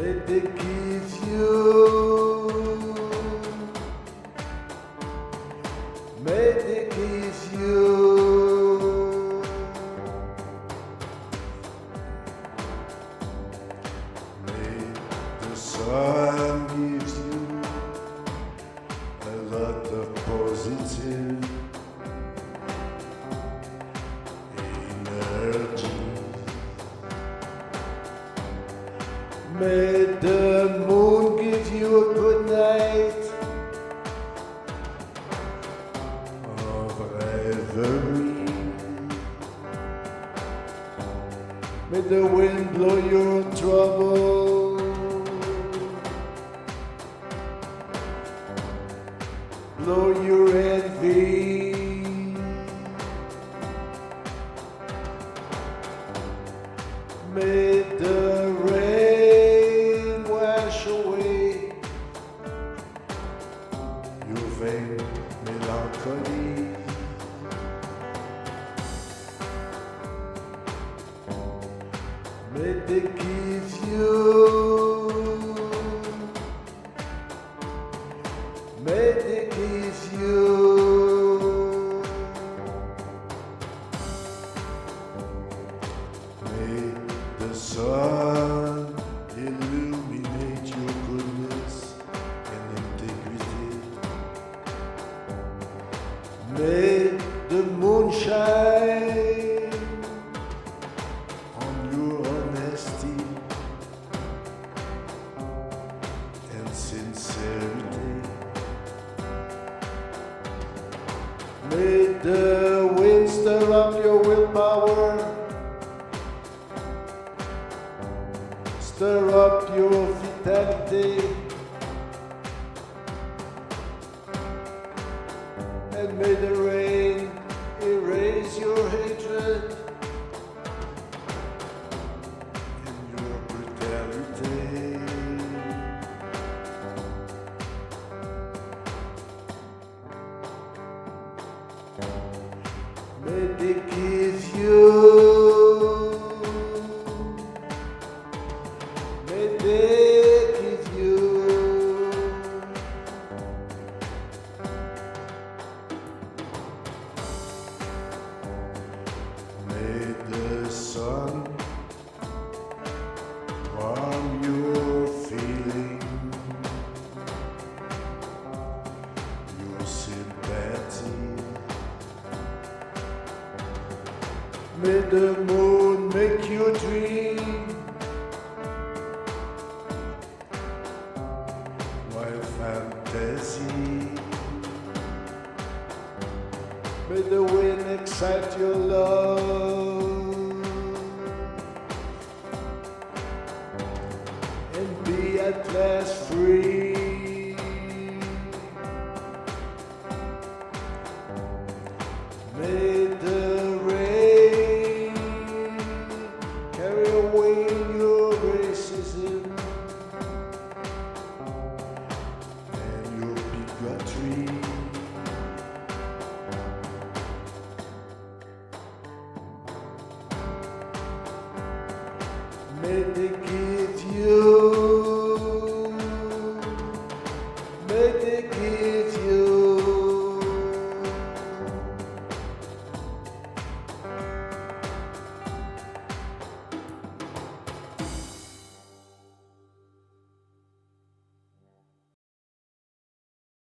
Mais dès qu'il vieux, mais dès qu'il vieux, mais the sun gives you a lot of positive energy. May the moon give you a good night of reverie. May the wind blow your trouble, blow your envy. May the rain wash away your vain melancholy. May they give you, may they give you, may the sun illuminate your goodness and integrity. May the moon shine on your honesty and sincerity. May the wind stir up your willpower, stir up your vitality, and may the rain erase your hatred and your brutality. May they give you, may they give you, may the sun warm your feeling, your sympathy. May the moon make you dream while fantasy. May the wind excite your love and be at last free. May the rain carry away your racism and your bigotry. May they